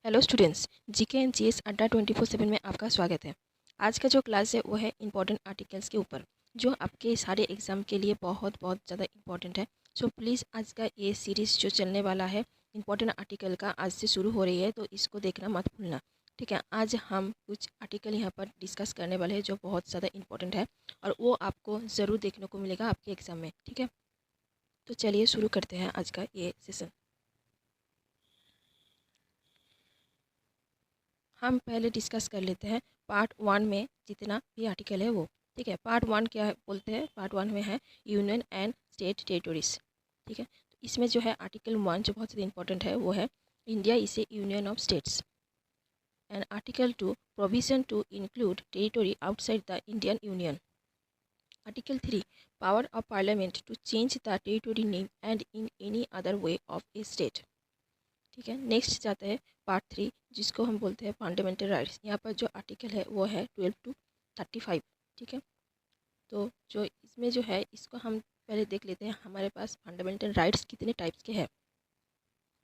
Hello students, GK and GS अड्डा 24/7 में आपका स्वागत है। आज का जो क्लास है वो है इंपॉर्टेंट आर्टिकल्स के ऊपर, जो आपके सारे एग्ज़ाम के लिए बहुत बहुत ज़्यादा इंपॉर्टेंट है। सो प्लीज़ आज का ये सीरीज़ जो चलने वाला है इंपॉर्टेंट आर्टिकल का, आज से शुरू हो रही है, तो इसको देखना मत भूलना। ठीक है, आज हम कुछ आर्टिकल यहाँ पर डिस्कस करने वाले हैं जो बहुत ज़्यादा इंपॉर्टेंट है और वो आपको ज़रूर देखने को मिलेगा आपके एग्ज़ाम में। ठीक है, तो चलिए शुरू करते हैं आज का ये सेशन। हम पहले डिस्कस कर लेते हैं पार्ट 1 में जितना भी आर्टिकल है वो। ठीक है, पार्ट 1 क्या बोलते हैं? पार्ट 1 में है यूनियन एंड स्टेट टेरिटोरीज। ठीक है, तो इसमें जो है आर्टिकल 1 जो बहुत ज़्यादा इंपॉर्टेंट है वो है India is a union of states. And article 2 provision to include territory outside the Indian union. Article 3 power of parliament to change the territory name and in any other way of a state. ठीक है, next जाता है part 3 जिसको हम बोलते हैं fundamental rights. यहाँ पर जो आर्टिकल है वो है 12 to 35। ठीक है, तो जो इसमें जो है इसको हम पहले देख लेते हैं हमारे पास फंडामेंटल राइट्स कितने टाइप्स के हैं।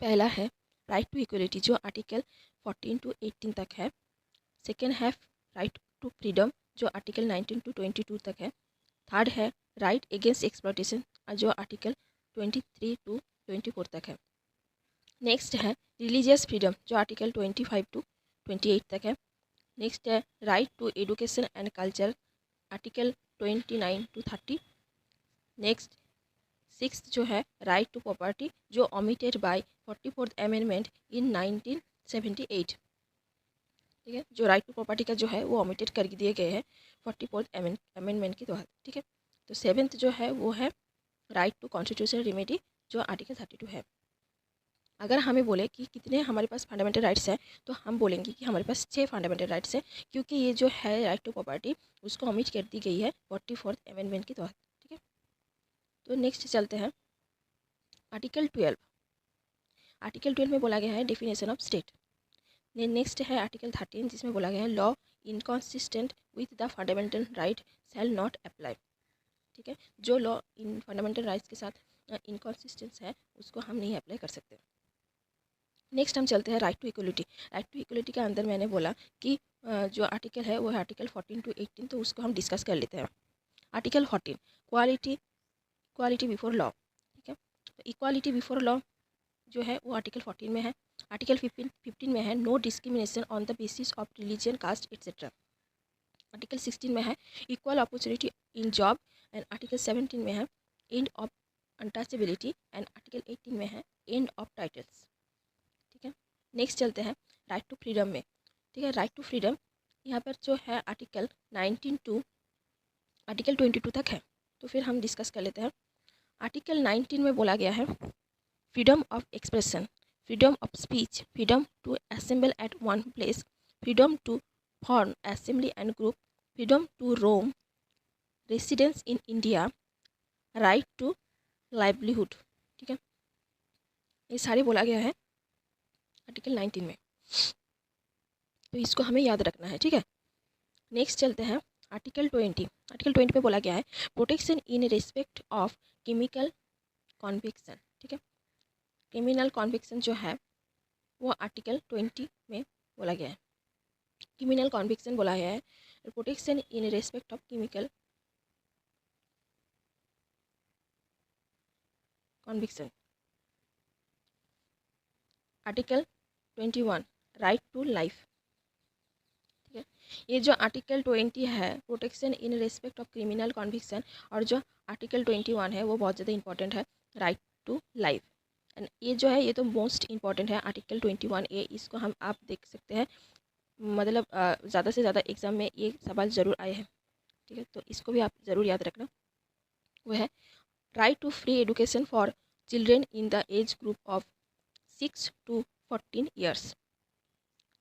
पहला है राइट टू इक्वलिटी जो आर्टिकल 14 to 18 तक है। सेकेंड है राइट टू फ्रीडम जो आर्टिकल 19 to 22 तक है। थर्ड है राइट अगेंस्ट एक्सप्लॉयटेशन जो आर्टिकल 23 to 24 तक है। नेक्स्ट है रिलीजियस फ्रीडम जो आर्टिकल 25 to 28 तक है। नेक्स्ट है right to education and culture article 29 to 30। Next sixth जो है राइट टू प्रॉपर्टी जो omitted by 44th amendment in 1978। ठीक है, जो राइट टू प्रॉपर्टी का जो है वो ओमिटेड कर दिए गए हैं 44th अमेंडमेंट के तहत। ठीक है, तो सेवेंथ जो है वो है राइट टू कॉन्स्टिट्यूशनल रेमेडी जो आर्टिकल 32 है। अगर हमें बोले कि कितने हमारे पास फंडामेंटल राइट्स हैं तो हम बोलेंगे कि हमारे पास 6 फंडामेंटल राइट्स हैं, क्योंकि ये जो है राइट टू प्रॉपर्टी उसको ओमिट कर दी गई है 44th अमेंडमेंट के तहत। ठीक है, तो नेक्स्ट चलते हैं आर्टिकल 12। आर्टिकल 12 में बोला गया है डेफिनेशन ऑफ स्टेट। नेक्स्ट है आर्टिकल 13 जिसमें बोला गया है law inconsistent with the fundamental right shall not apply. ठीक है, जो लॉ इन फंडामेंटल राइट्स के साथ इनकॉन्सिस्टेंस है उसको हम नहीं अप्लाई कर सकते। नेक्स्ट हम चलते हैं right to equality. Right to equality के अंदर मैंने बोला कि जो आर्टिकल है वो है आर्टिकल 14 to 18, तो उसको हम डिस्कस कर लेते हैं। Article 14 quality equality before law. ठीक है, तो इक्वालिटी बिफोर लॉ जो है वो आर्टिकल 14 में है। आर्टिकल 15 में है no discrimination on the basis of religion caste etcetera. Article 16 में है equal opportunity in job. And article 17 में है end of untouchability. And article 18 में है एंड ऑफ टाइटल्स। ठीक है, नेक्स्ट चलते हैं राइट टू फ्रीडम में। ठीक है, राइट टू फ्रीडम यहाँ पर जो है आर्टिकल 19 टू आर्टिकल 22 तक है, तो फिर हम डिस्कस कर लेते हैं। आर्टिकल 19 में बोला गया है freedom of expression, freedom of speech, freedom to assemble at one place, freedom to form assembly and group, freedom to roam, residence in India, right to livelihood. ठीक है, ये सारे बोला गया है आर्टिकल 19 में, तो इसको हमें याद रखना है। ठीक है, नेक्स्ट चलते हैं आर्टिकल 20। आर्टिकल 20 में बोला गया है protection in respect of chemical conviction. ठीक है, क्रिमिनल कॉन्विक्शन जो है वो आर्टिकल 20 में बोला गया है। क्रिमिनल कॉन्विक्शन बोला गया है protection in respect of chemical conviction. Article 21 right to life. ठीक है, ये जो आर्टिकल 20 है protection in respect of criminal conviction, और जो आर्टिकल 21 है वो बहुत ज़्यादा इंपॉर्टेंट है, राइट टू लाइफ। एंड ये जो है ये तो मोस्ट इंपॉर्टेंट है आर्टिकल 21A। इसको हम आप देख सकते हैं, मतलब ज़्यादा से ज़्यादा एग्जाम में ये सवाल ज़रूर आए हैं। ठीक है, तो इसको भी आप ज़रूर याद रखना। वो है right to free education for children in the age group of 6 to 14 years.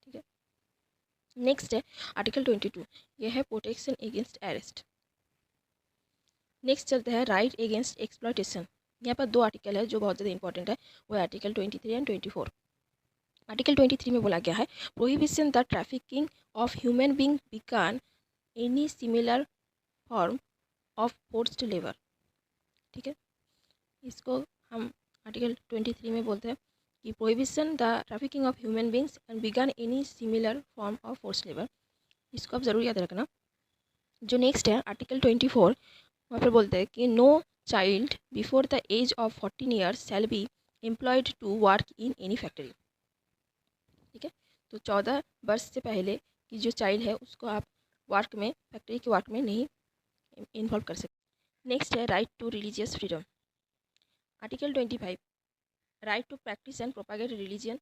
ठीक है, नेक्स्ट है आर्टिकल 22, ये है प्रोटेक्शन अगेंस्ट अरेस्ट। नेक्स्ट चलते हैं राइट अगेंस्ट एक्सप्लॉयटेशन। यहाँ पर दो आर्टिकल है जो बहुत ज़्यादा इंपॉर्टेंट है, वो है आर्टिकल 23 एंड 24। आर्टिकल 23 में बोला गया है prohibition the trafficking of human being Beacon any similar form of forced labour. ठीक है, इसको हम आर्टिकल 23 में बोलते हैं कि prohibition the trafficking of human beings and begin any similar form of force labour. इसको आप ज़रूर याद रखना। जो नेक्स्ट है आर्टिकल 24, वहाँ पर बोलते हैं कि no child before the age of 14 years shall be employed to work in any factory. ठीक है, तो 14 वर्ष से पहले की जो चाइल्ड है उसको आप वर्क में, फैक्ट्री के वर्क में नहीं इन्वॉल्व कर सकते। नेक्स्ट है right to religious freedom. Article 25, right to practise and propagate religion.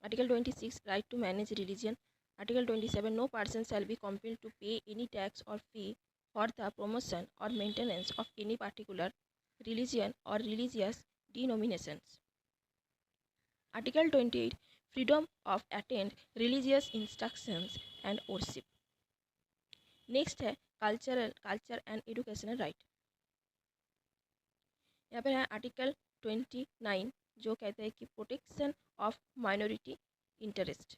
Article 26, right to manage religion. Article 27, no person shall be compelled to pay any tax or fee for the promotion or maintenance of any particular religion or religious denominations. Article 28, freedom of attend religious instructions and worship. Next है culture and educational right. यहाँ पर है article 29 जो कहते हैं कि protection of minority interest.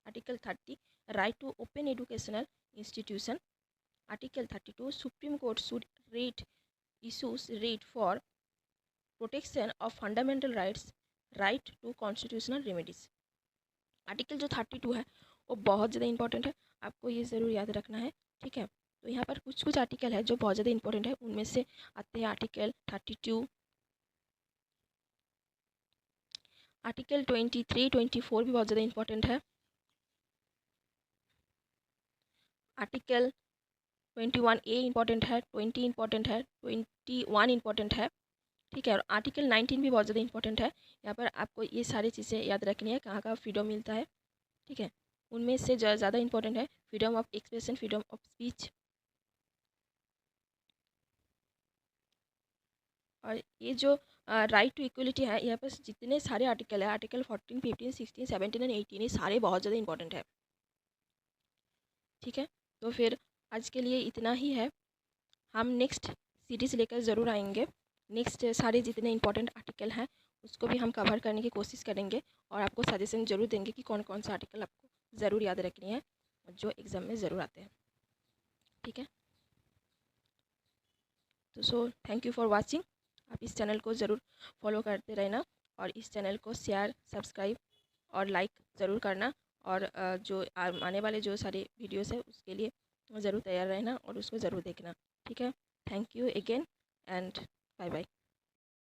Article 30, right to open educational institution. Article 32, Supreme Court should writ issues writ for protection of fundamental rights, right to constitutional remedies. Article जो 32 है वो बहुत ज़्यादा इंपॉर्टेंट है, आपको ये ज़रूर याद रखना है। ठीक है, तो यहाँ पर कुछ कुछ आर्टिकल है जो बहुत ज़्यादा इंपॉर्टेंट है, उनमें से आते हैं आर्टिकल 32, आर्टिकल 23, 24 भी बहुत ज़्यादा इंपॉर्टेंट है। आर्टिकल 21A इंपॉर्टेंट है, 20 इंपॉर्टेंट है, 21 इंपॉर्टेंट है। ठीक है, और आर्टिकल 19 भी बहुत ज़्यादा इंपॉर्टेंट है। यहाँ पर आपको ये सारी चीज़ें याद रखनी है, कहाँ कहाँ फ्रीडम मिलता है। ठीक है, उनमें से ज़्यादा इंपॉर्टेंट है freedom of expression, freedom of speech. और ये जो राइट टू इक्वलिटी है, यहाँ पर जितने सारे आर्टिकल है, आर्टिकल 14, 15, 16, 17 एंड 18, ये सारे बहुत ज़्यादा इंपॉर्टेंट है। ठीक है, तो फिर आज के लिए इतना ही है, हम नेक्स्ट सीरीज़ लेकर ज़रूर आएंगे। नेक्स्ट सारे जितने इंपॉर्टेंट आर्टिकल हैं उसको भी हम कवर करने की कोशिश करेंगे और आपको सजेशन ज़रूर देंगे कि कौन कौन सा आर्टिकल आपको ज़रूर याद रखनी है जो एग्ज़ाम में ज़रूर आते हैं। ठीक है, तो so thank you for watching. आप इस चैनल को ज़रूर फॉलो करते रहना और इस चैनल को शेयर, सब्सक्राइब और लाइक ज़रूर करना। और जो आने वाले जो सारे वीडियोस है उसके लिए ज़रूर तैयार रहना और उसको ज़रूर देखना। ठीक है, thank you again and bye bye.